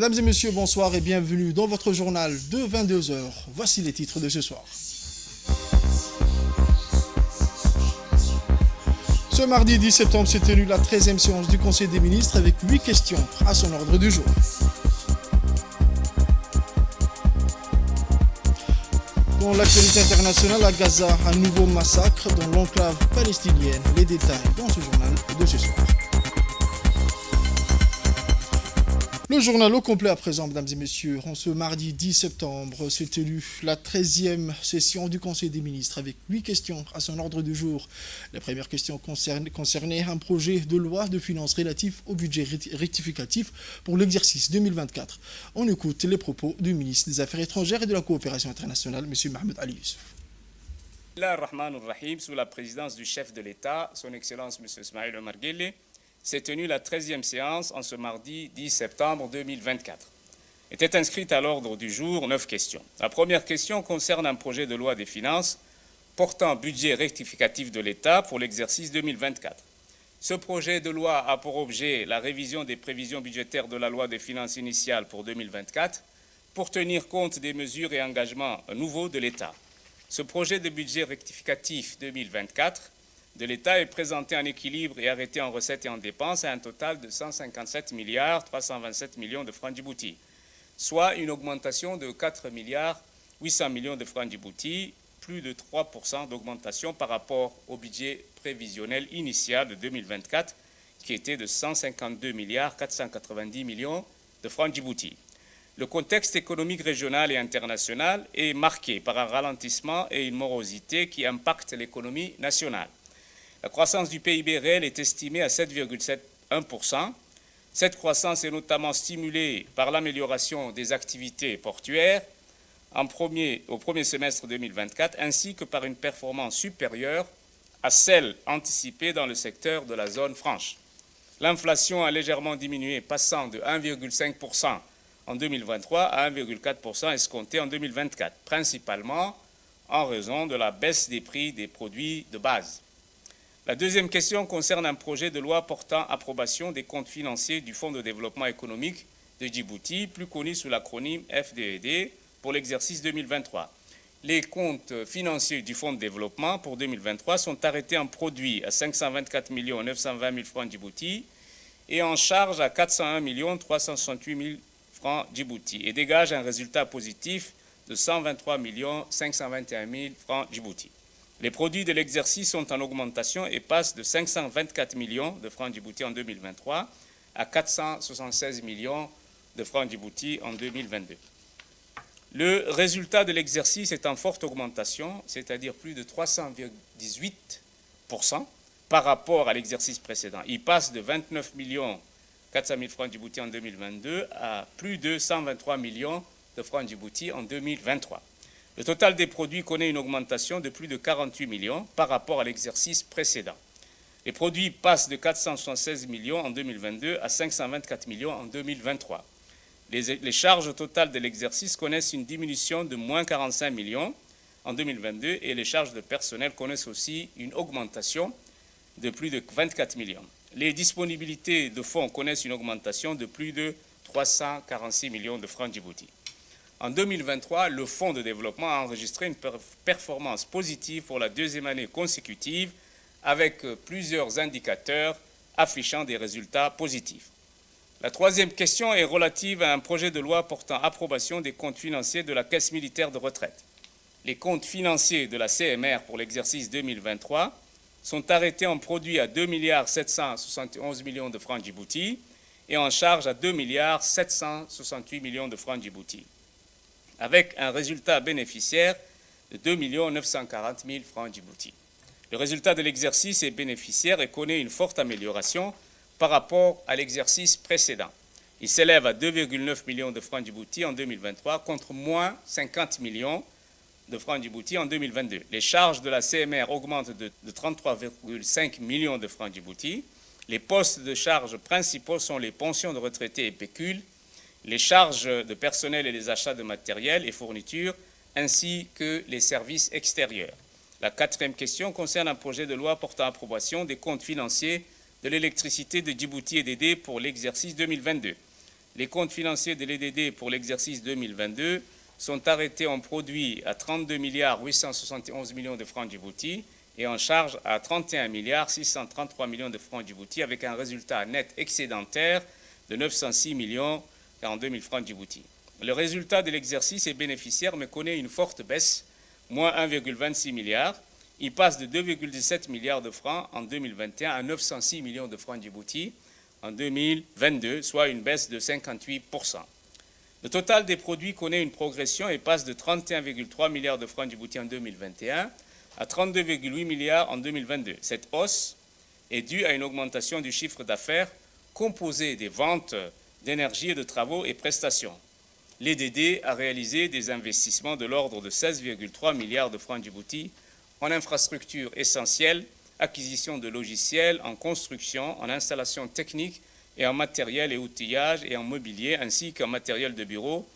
Mesdames et messieurs, bonsoir et bienvenue dans votre journal de 22 heures. Voici les titres de ce soir. Ce mardi 10 septembre s'est tenue la 13e séance du Conseil des ministres avec 8 questions à son ordre du jour. Dans l'actualité internationale, à Gaza, un nouveau massacre dans l'enclave palestinienne. Les détails dans ce journal de ce soir. Le journal au complet à présent, mesdames et messieurs. En ce mardi 10 septembre, s'est tenue la 13e session du Conseil des ministres avec 8 questions à son ordre du jour. La première question concernait un projet de loi de finances relatif au budget rectificatif pour l'exercice 2024. On écoute les propos du ministre des Affaires étrangères et de la coopération internationale, M. Mohamed Ali Youssouf. Sous la présidence du chef de l'État, son Excellence M. Ismaïl Omar Guelleh, s'est tenue la 13e séance en ce mardi 10 septembre 2024. Étaient inscrites à l'ordre du jour 9 questions. La première question concerne un projet de loi des finances portant budget rectificatif de l'État pour l'exercice 2024. Ce projet de loi a pour objet la révision des prévisions budgétaires de la loi des finances initiale pour 2024 pour tenir compte des mesures et engagements nouveaux de l'État. Ce projet de budget rectificatif 2024 de l'État est présenté en équilibre et arrêté en recettes et en dépenses à un total de 157 milliards 327 millions de francs Djibouti, soit une augmentation de 4 milliards 800 millions de francs Djibouti, plus de 3% d'augmentation par rapport au budget prévisionnel initial de 2024 qui était de 152 milliards 490 millions de francs Djibouti. Le contexte économique régional et international est marqué par un ralentissement et une morosité qui impactent l'économie nationale. La croissance du PIB réel est estimée à 7,71%. Cette croissance est notamment stimulée par l'amélioration des activités portuaires au premier semestre 2024, ainsi que par une performance supérieure à celle anticipée dans le secteur de la zone franche. L'inflation a légèrement diminué, passant de 1,5% en 2023 à 1,4% escompté en 2024, principalement en raison de la baisse des prix des produits de base. La deuxième question concerne un projet de loi portant approbation des comptes financiers du Fonds de développement économique de Djibouti, plus connu sous l'acronyme FDED, pour l'exercice 2023. Les comptes financiers du Fonds de développement pour 2023 sont arrêtés en produit à 524 920 000 francs Djibouti et en charge à 401 368 000 francs Djibouti et dégagent un résultat positif de 123 521 000 francs Djibouti. Les produits de l'exercice sont en augmentation et passent de 524 millions de francs Djibouti en 2023 à 476 millions de francs Djibouti en 2022. Le résultat de l'exercice est en forte augmentation, c'est-à-dire plus de 318% par rapport à l'exercice précédent. Il passe de 29 400 000 francs Djibouti en 2022 à plus de 123 millions de francs Djibouti en 2023. Le total des produits connaît une augmentation de plus de 48 millions par rapport à l'exercice précédent. Les produits passent de 476 millions en 2022 à 524 millions en 2023. Les charges totales de l'exercice connaissent une diminution de moins 45 millions en 2022 et les charges de personnel connaissent aussi une augmentation de plus de 24 millions. Les disponibilités de fonds connaissent une augmentation de plus de 346 millions de francs Djibouti. En 2023, le Fonds de développement a enregistré une performance positive pour la deuxième année consécutive avec plusieurs indicateurs affichant des résultats positifs. La troisième question est relative à un projet de loi portant approbation des comptes financiers de la Caisse militaire de retraite. Les comptes financiers de la CMR pour l'exercice 2023 sont arrêtés en produit à 2 771 millions de francs Djibouti et en charge à 2 768 millions de francs Djibouti, avec un résultat bénéficiaire de 2 940 000 francs Djibouti. Le résultat de l'exercice est bénéficiaire et connaît une forte amélioration par rapport à l'exercice précédent. Il s'élève à 2,9 millions de francs Djibouti en 2023 contre moins 50 millions de francs Djibouti en 2022. Les charges de la CMR augmentent de 33,5 millions de francs Djibouti. Les postes de charges principaux sont les pensions de retraités et pécules, les charges de personnel et les achats de matériel et fournitures, ainsi que les services extérieurs. La quatrième question concerne un projet de loi portant approbation des comptes financiers de l'électricité de Djibouti et d'Édé pour l'exercice 2022. les comptes financiers de l'EDD pour l'exercice 2022 sont arrêtés en produit à 32 871 millions de francs Djibouti et en charge à 31 633 millions de francs Djibouti avec un résultat net excédentaire de 906 millions 42 000 francs Djibouti. Le résultat de l'exercice est bénéficiaire mais connaît une forte baisse, moins 1,26 milliard. Il passe de 2,17 milliards de francs en 2021 à 906 millions de francs Djibouti en 2022, soit une baisse de 58%. Le total des produits connaît une progression et passe de 31,3 milliards de francs Djibouti en 2021 à 32,8 milliards en 2022. Cette hausse est due à une augmentation du chiffre d'affaires composé des ventes d'énergie et de travaux et prestations. L'EDD a réalisé des investissements de l'ordre de 16,3 milliards de francs Djibouti en infrastructures essentielles, acquisition de logiciels, en construction, en installation technique et en matériel et outillage et en mobilier, ainsi qu'en matériel de bureau,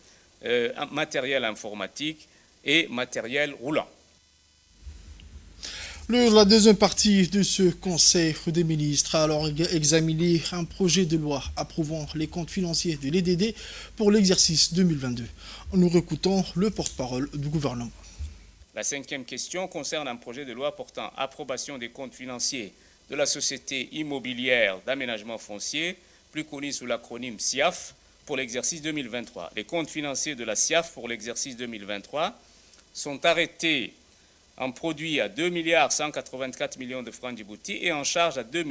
matériel informatique et matériel roulant. La deuxième partie de ce Conseil des ministres a alors examiné un projet de loi approuvant les comptes financiers de l'EDD pour l'exercice 2022. Nous réécoutons le porte-parole du gouvernement. La cinquième question concerne un projet de loi portant approbation des comptes financiers de la Société immobilière d'aménagement foncier, plus connue sous l'acronyme SIAF, pour l'exercice 2023. Les comptes financiers de la SIAF pour l'exercice 2023 sont arrêtés en produit à 2 184 millions de francs Djibouti et en charge à 2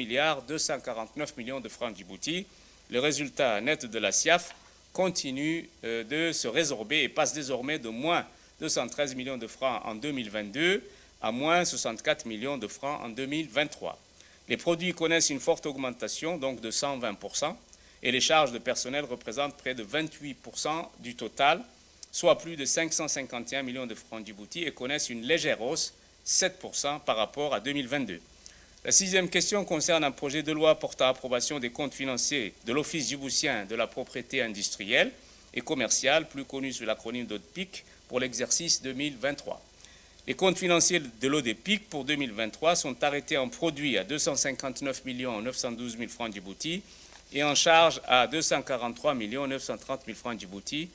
249 millions de francs Djibouti. Le résultat net de la SIAF continue de se résorber et passe désormais de moins 213 millions de francs en 2022 à moins 64 millions de francs en 2023. Les produits connaissent une forte augmentation, donc de 120%, et les charges de personnel représentent près de 28% du total, soit plus de 551 millions de francs Djibouti et connaissent une légère hausse, 7% par rapport à 2022. La sixième question concerne un projet de loi portant approbation des comptes financiers de l'Office djiboutien de la propriété industrielle et commerciale, plus connu sous l'acronyme d'ODPIC, pour l'exercice 2023. Les comptes financiers de l'ODPIC pour 2023 sont arrêtés en produit à 259 912 000 francs Djibouti et en charge à 243 930 000 francs Djibouti.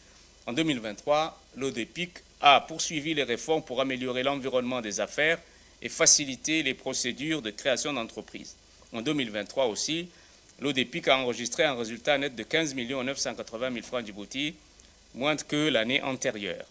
En 2023, l'ODPIC a poursuivi les réformes pour améliorer l'environnement des affaires et faciliter les procédures de création d'entreprises. En 2023 aussi, l'ODPIC a enregistré un résultat net de 15 980 000 francs Djibouti, moins que l'année antérieure.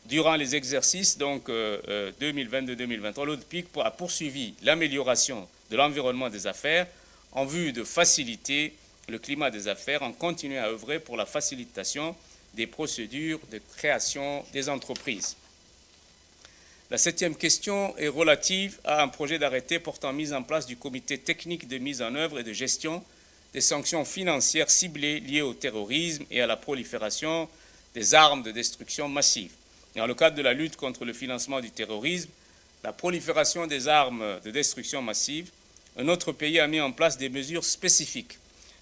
Durant les exercices 2022-2023, l'ODPIC a poursuivi l'amélioration de l'environnement des affaires en vue de faciliter le climat des affaires en continuant à œuvrer pour la facilitation des procédures de création des entreprises. La septième question est relative à un projet d'arrêté portant mise en place du comité technique de mise en œuvre et de gestion des sanctions financières ciblées liées au terrorisme et à la prolifération des armes de destruction massive. Dans le cadre de la lutte contre le financement du terrorisme, la prolifération des armes de destruction massive, notre pays a mis en place des mesures spécifiques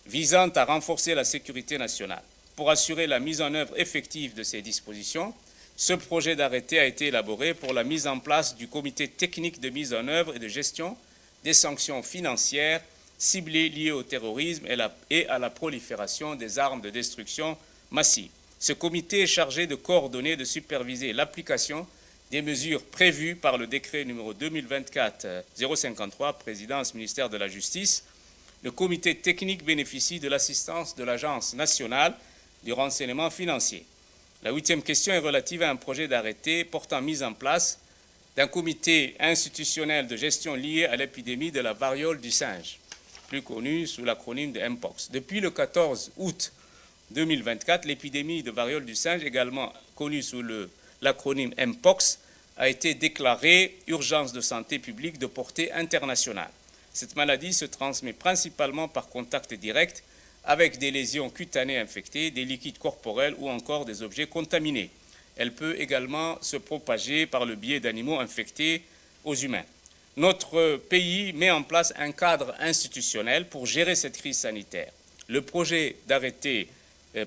visant à renforcer la sécurité nationale. Pour assurer la mise en œuvre effective de ces dispositions, ce projet d'arrêté a été élaboré pour la mise en place du comité technique de mise en œuvre et de gestion des sanctions financières ciblées liées au terrorisme et à la prolifération des armes de destruction massive. Ce comité est chargé de coordonner et de superviser l'application des mesures prévues par le décret numéro 2024-053, présidence ministère de la Justice. Le comité technique bénéficie de l'assistance de l'Agence nationale du renseignement financier. La huitième question est relative à un projet d'arrêté portant mise en place d'un comité institutionnel de gestion lié à l'épidémie de la variole du singe, plus connue sous l'acronyme de Mpox. Depuis le 14 août 2024, l'épidémie de variole du singe, également connue sous l'acronyme Mpox, a été déclarée urgence de santé publique de portée internationale. Cette maladie se transmet principalement par contact direct avec des lésions cutanées infectées, des liquides corporels ou encore des objets contaminés. Elle peut également se propager par le biais d'animaux infectés aux humains. Notre pays met en place un cadre institutionnel pour gérer cette crise sanitaire. Le projet d'arrêté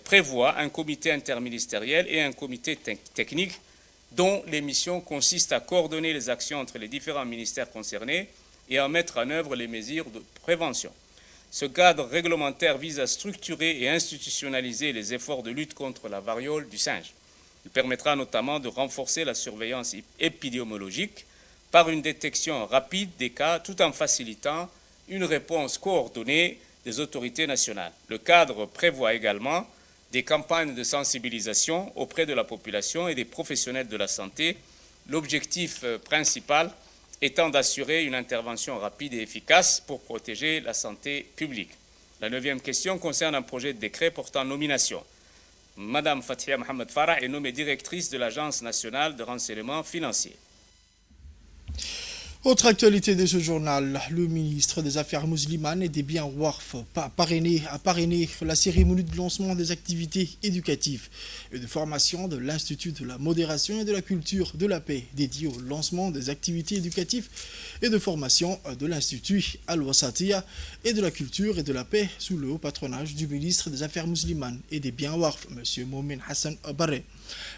prévoit un comité interministériel et un comité technique dont les missions consistent à coordonner les actions entre les différents ministères concernés et à mettre en œuvre les mesures de prévention. Ce cadre réglementaire vise à structurer et institutionnaliser les efforts de lutte contre la variole du singe. Il permettra notamment de renforcer la surveillance épidémiologique par une détection rapide des cas tout en facilitant une réponse coordonnée des autorités nationales. Le cadre prévoit également des campagnes de sensibilisation auprès de la population et des professionnels de la santé, l'objectif principal étant d'assurer une intervention rapide et efficace pour protéger la santé publique. La 9e question concerne un projet de décret portant nomination. Madame Fathia Mohamed Farah est nommée directrice de l'Agence nationale de renseignement financier. Autre actualité de ce journal, le ministre des Affaires musulmanes et des biens Warf a parrainé la cérémonie de lancement des activités éducatives et de formation de l'Institut de la modération et de la culture de la paix dédié au lancement des activités éducatives et de formation de l'Institut Al-Wasatiya et de la culture et de la paix sous le haut patronage du ministre des Affaires musulmanes et des biens Warf, M. Momin Hassan Barre.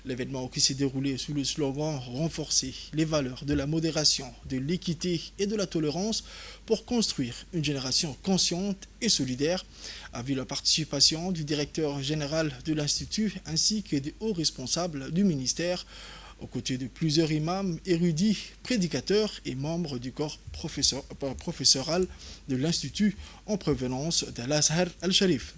L'événement qui s'est déroulé sous le slogan « Renforcer les valeurs de la modération, de l'équité et de la tolérance pour construire une génération consciente et solidaire » a vu la participation du directeur général de l'Institut ainsi que des hauts responsables du ministère, aux côtés de plusieurs imams, érudits, prédicateurs et membres du corps professoral de l'Institut en provenance d'Al-Azhar al-Sharif.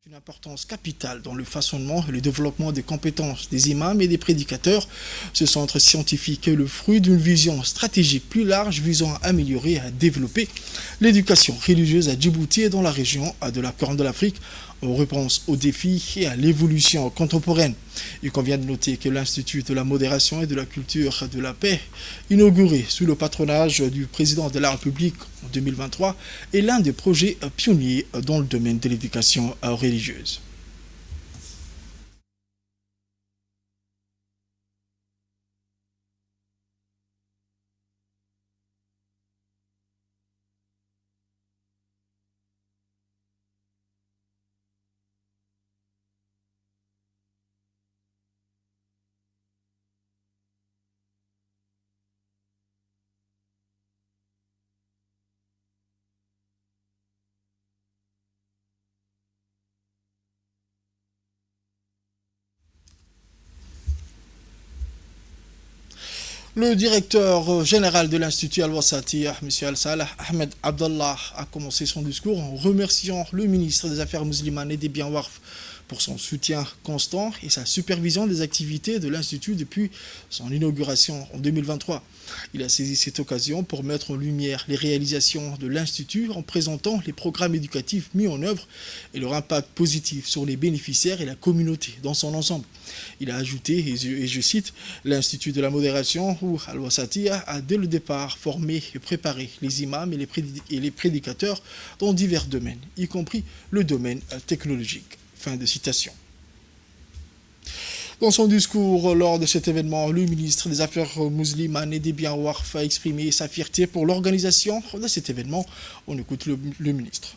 Une importance capitale dans le façonnement et le développement des compétences des imams et des prédicateurs. Ce centre scientifique est le fruit d'une vision stratégique plus large visant à améliorer et à développer l'éducation religieuse à Djibouti et dans la région de la Corne de l'Afrique en réponse aux défis et à l'évolution contemporaine. Il convient de noter que l'Institut de la modération et de la culture de la paix, inauguré sous le patronage du président de la République en 2023, est l'un des projets pionniers dans le domaine de l'éducation religieuse. Le directeur général de l'Institut Al-Wasatiya, M. Al-Salah Ahmed Abdallah, a commencé son discours en remerciant le ministre des Affaires musulmanes et des biens Warf pour son soutien constant et sa supervision des activités de l'Institut depuis son inauguration en 2023. Il a saisi cette occasion pour mettre en lumière les réalisations de l'Institut en présentant les programmes éducatifs mis en œuvre et leur impact positif sur les bénéficiaires et la communauté dans son ensemble. Il a ajouté, et je cite, « L'Institut de la modération, ou Al-Wasatiya, a dès le départ formé et préparé les imams et les prédicateurs dans divers domaines, y compris le domaine technologique. » Fin de citation. Dans son discours lors de cet événement, le ministre des Affaires musulmanes et des biens Warf a exprimé sa fierté pour l'organisation de cet événement. On écoute le ministre.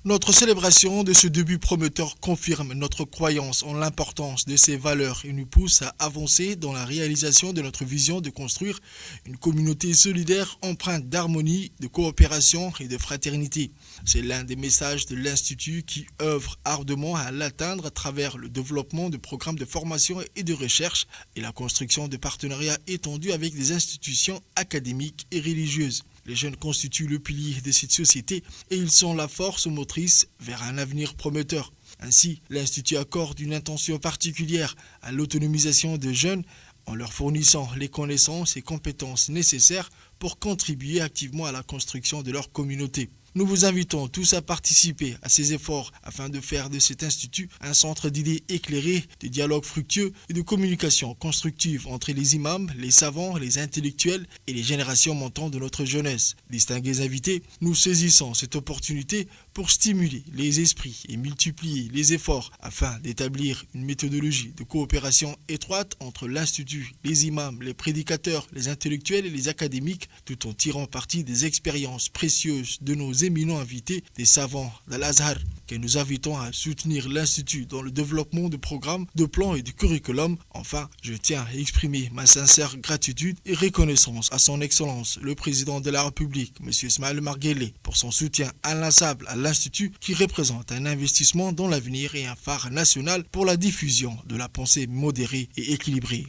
Notre célébration de ce début prometteur confirme notre croyance en l'importance de ces valeurs et nous pousse à avancer dans la réalisation de notre vision de construire une communauté solidaire empreinte d'harmonie, de coopération et de fraternité. C'est l'un des messages de l'Institut qui œuvre ardemment à l'atteindre à travers le développement de programmes de formation et de recherche et la construction de partenariats étendus avec des institutions académiques et religieuses. Les jeunes constituent le pilier de cette société et ils sont la force motrice vers un avenir prometteur. Ainsi, l'Institut accorde une attention particulière à l'autonomisation des jeunes en leur fournissant les connaissances et compétences nécessaires pour contribuer activement à la construction de leur communauté. Nous vous invitons tous à participer à ces efforts afin de faire de cet institut un centre d'idées éclairées, de dialogue fructueux et de communication constructive entre les imams, les savants, les intellectuels et les générations montantes de notre jeunesse. Distingués invités, nous saisissons cette opportunité pour stimuler les esprits et multiplier les efforts afin d'établir une méthodologie de coopération étroite entre l'Institut, les imams, les prédicateurs, les intellectuels et les académiques, tout en tirant parti des expériences précieuses de nos éminents invités, des savants d'Al-Azhar, que nous invitons à soutenir l'Institut dans le développement de programmes, de plans et de curriculum. Enfin, je tiens à exprimer ma sincère gratitude et reconnaissance à son Excellence, le Président de la République, M. Ismaël Omar Guelleh, pour son soutien inlassable à l'Institut qui représente un investissement dans l'avenir et un phare national pour la diffusion de la pensée modérée et équilibrée.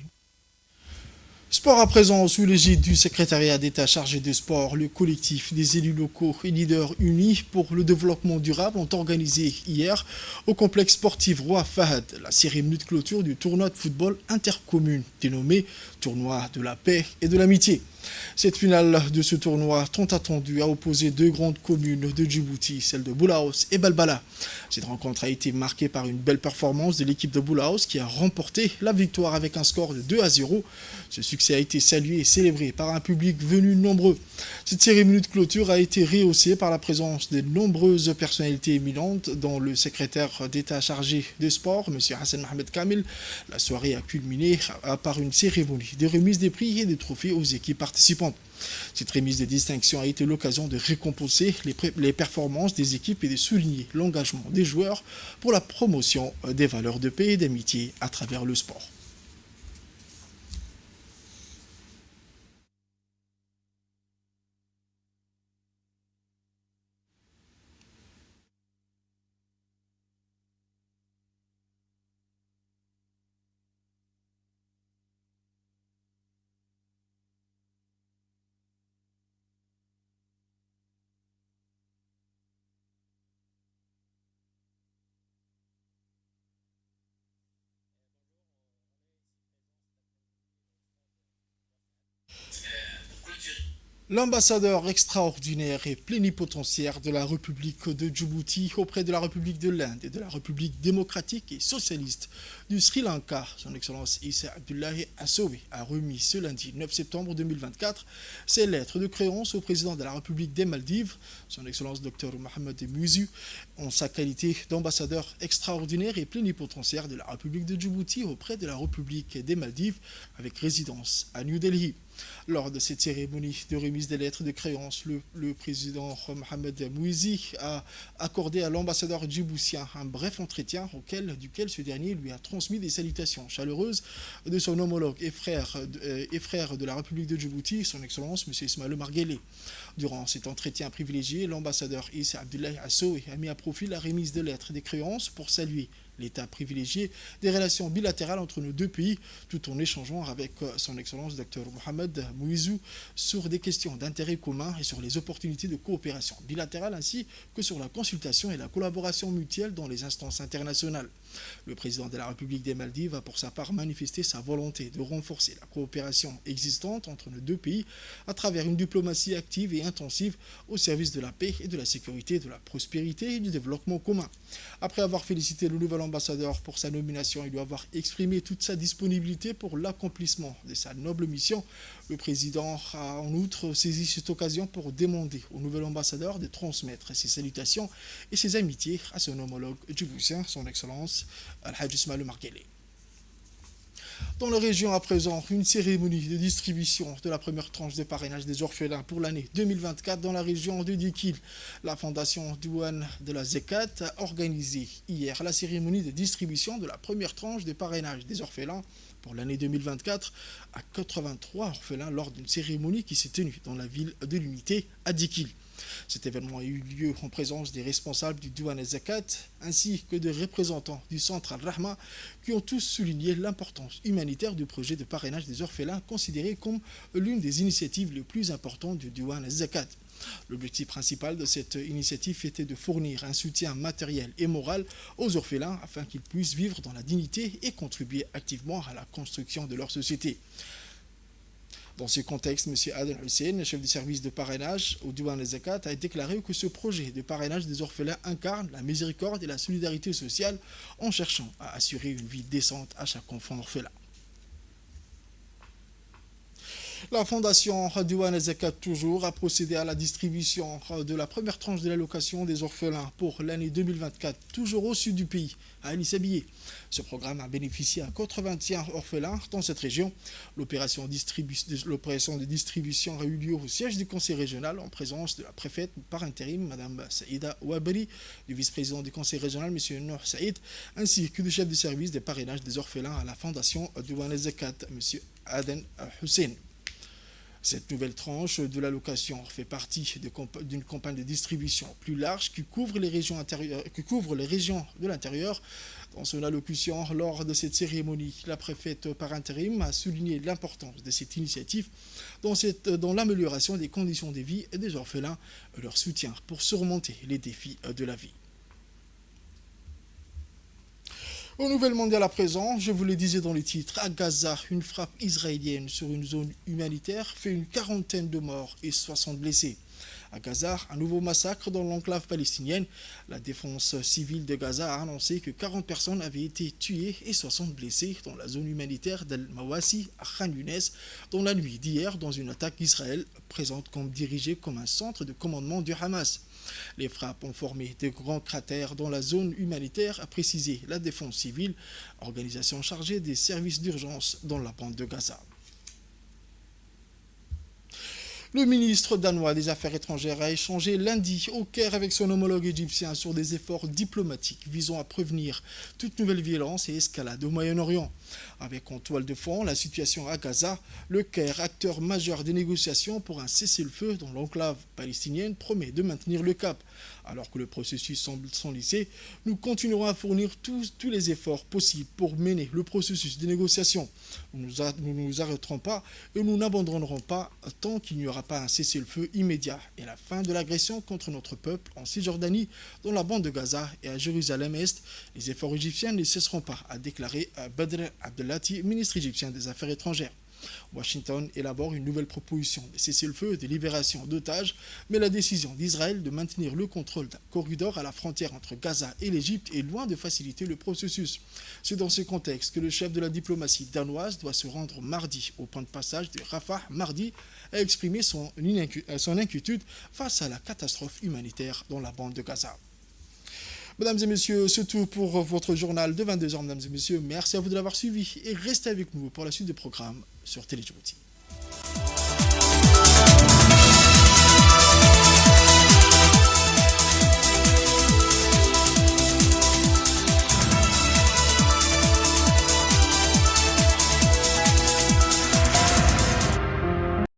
Sport à présent, sous l'égide du secrétariat d'État chargé de sport, le collectif des élus locaux et leaders unis pour le développement durable ont organisé hier au complexe sportif Roi Fahd la cérémonie de clôture du tournoi de football intercommune dénommé Tournoi de la paix et de l'amitié. Cette finale de ce tournoi tant attendu a opposé deux grandes communes de Djibouti, celles de Boulaos et Balbala. Cette rencontre a été marquée par une belle performance de l'équipe de Boulaos qui a remporté la victoire avec un score de 2-0. Ce succès a été salué et célébré par un public venu nombreux. Cette cérémonie de clôture a été rehaussée par la présence de nombreuses personnalités éminentes, dont le secrétaire d'État chargé des sports, M. Hassan Mohamed Kamil. La soirée a culminé par une cérémonie de remise des prix et des trophées aux équipes participantes. Cette remise de distinction a été l'occasion de récompenser les performances des équipes et de souligner l'engagement des joueurs pour la promotion des valeurs de paix et d'amitié à travers le sport. L'ambassadeur extraordinaire et plénipotentiaire de la République de Djibouti auprès de la République de l'Inde et de la République démocratique et socialiste du Sri Lanka, son Excellence Issa Abdullahi Assowe, a remis ce lundi 9 septembre 2024 ses lettres de créance au président de la République des Maldives, son Excellence Dr Mohamed Mouizou, en sa qualité d'ambassadeur extraordinaire et plénipotentiaire de la République de Djibouti auprès de la République des Maldives, avec résidence à New Delhi. Lors de cette cérémonie de remise des lettres de créance, le président Mohamed Mouizou a accordé à l'ambassadeur djiboutien un bref entretien duquel ce dernier lui a transmis des salutations chaleureuses de son homologue et frère de la République de Djibouti, son Excellence M. Ismaël Omar Guelleh. Durant cet entretien privilégié, l'ambassadeur Issa Abdullahi Assowe a mis à profit la remise de lettres des créances pour saluer l'état privilégié des relations bilatérales entre nos deux pays, tout en échangeant avec son Excellence Dr Mohamed Mouizou sur des questions d'intérêt commun et sur les opportunités de coopération bilatérale ainsi que sur la consultation et la collaboration mutuelle dans les instances internationales. Le président de la République des Maldives a pour sa part manifesté sa volonté de renforcer la coopération existante entre nos deux pays à travers une diplomatie active et intensive au service de la paix et de la sécurité, de la prospérité et du développement commun. Après avoir félicité le nouvel ambassadeur pour sa nomination et lui avoir exprimé toute sa disponibilité pour l'accomplissement de sa noble mission, le président a en outre saisi cette occasion pour demander au nouvel ambassadeur de transmettre ses salutations et ses amitiés à son homologue djiboutien, son Excellence Al-Hajj Ismaël Omar Guelleh. Dans la région à présent, une cérémonie de distribution de la première tranche de parrainage des orphelins pour l'année 2024 dans la région de Dikil. La fondation Douane de la Zekat a organisé hier la cérémonie de distribution de la première tranche de parrainage des orphelins pour l'année 2024 à 83 orphelins lors d'une cérémonie qui s'est tenue dans la ville de l'Unité à Dikil. Cet événement a eu lieu en présence des responsables du Douane Zakat ainsi que des représentants du centre Al-Rahma qui ont tous souligné l'importance humanitaire du projet de parrainage des orphelins considéré comme l'une des initiatives les plus importantes du Douane Zakat. L'objectif principal de cette initiative était de fournir un soutien matériel et moral aux orphelins afin qu'ils puissent vivre dans la dignité et contribuer activement à la construction de leur société. Dans ce contexte, M. Aden Hussein, chef du service de parrainage au Douane Zakat, a déclaré que ce projet de parrainage des orphelins incarne la miséricorde et la solidarité sociale en cherchant à assurer une vie décente à chaque enfant orphelin. La fondation Douane Zakat toujours a procédé à la distribution de la première tranche de l'allocation des orphelins pour l'année 2024, toujours au sud du pays, à Anis Abillé. Ce programme a bénéficié à 81 orphelins dans cette région. L'opération de distribution a eu lieu au siège du conseil régional en présence de la préfète par intérim, Mme Saïda Ouabari, du vice-président du conseil régional, M. Nour Saïd, ainsi que du chef du service des parrainages des orphelins à la fondation Douane Zakat, M. Aden Hussein. Cette nouvelle tranche de l'allocation fait partie d'une campagne de distribution plus large qui couvre les régions de l'intérieur. Dans son allocution lors de cette cérémonie, la préfète par intérim a souligné l'importance de cette initiative dans l'amélioration des conditions de vie des orphelins et leur soutien pour surmonter les défis de la vie. Aux nouvelles mondiales à présent, je vous le disais dans les titres, à Gaza, une frappe israélienne sur une zone humanitaire fait une quarantaine de morts et 60 blessés. À Gaza, un nouveau massacre dans l'enclave palestinienne. La défense civile de Gaza a annoncé que 40 personnes avaient été tuées et 60 blessées dans la zone humanitaire d'Al-Mawasi à Khan Younes dans la nuit d'hier dans une attaque qu'Israël présente comme dirigée comme un centre de commandement du Hamas. Les frappes ont formé de grands cratères dans la zone humanitaire, a précisé la défense civile, organisation chargée des services d'urgence dans la bande de Gaza. Le ministre danois des Affaires étrangères a échangé lundi au Caire avec son homologue égyptien sur des efforts diplomatiques visant à prévenir toute nouvelle violence et escalade au Moyen-Orient. Avec en toile de fond la situation à Gaza, le Caire, acteur majeur des négociations pour un cessez-le-feu dans l'enclave palestinienne, promet de maintenir le cap. Alors que le processus semble s'enliser, nous continuerons à fournir tous les efforts possibles pour mener le processus de négociation. Nous ne nous arrêterons pas et nous n'abandonnerons pas tant qu'il n'y aura pas un cessez-le-feu immédiat et la fin de l'agression contre notre peuple en Cisjordanie, dans la bande de Gaza et à Jérusalem-Est. Les efforts égyptiens ne cesseront pas, a déclaré Badr Abdelati, ministre égyptien des Affaires étrangères. Washington élabore une nouvelle proposition de cessez-le-feu et de libération d'otages, mais la décision d'Israël de maintenir le contrôle d'un corridor à la frontière entre Gaza et l'Égypte est loin de faciliter le processus. C'est dans ce contexte que le chef de la diplomatie danoise doit se rendre mardi au point de passage de Rafah, mardi, a exprimé son inquiétude face à la catastrophe humanitaire dans la bande de Gaza. Mesdames et messieurs, c'est tout pour votre journal de 22h, mesdames et messieurs. Merci à vous de l'avoir suivi et restez avec nous pour la suite des programmes sur Télé Djibouti.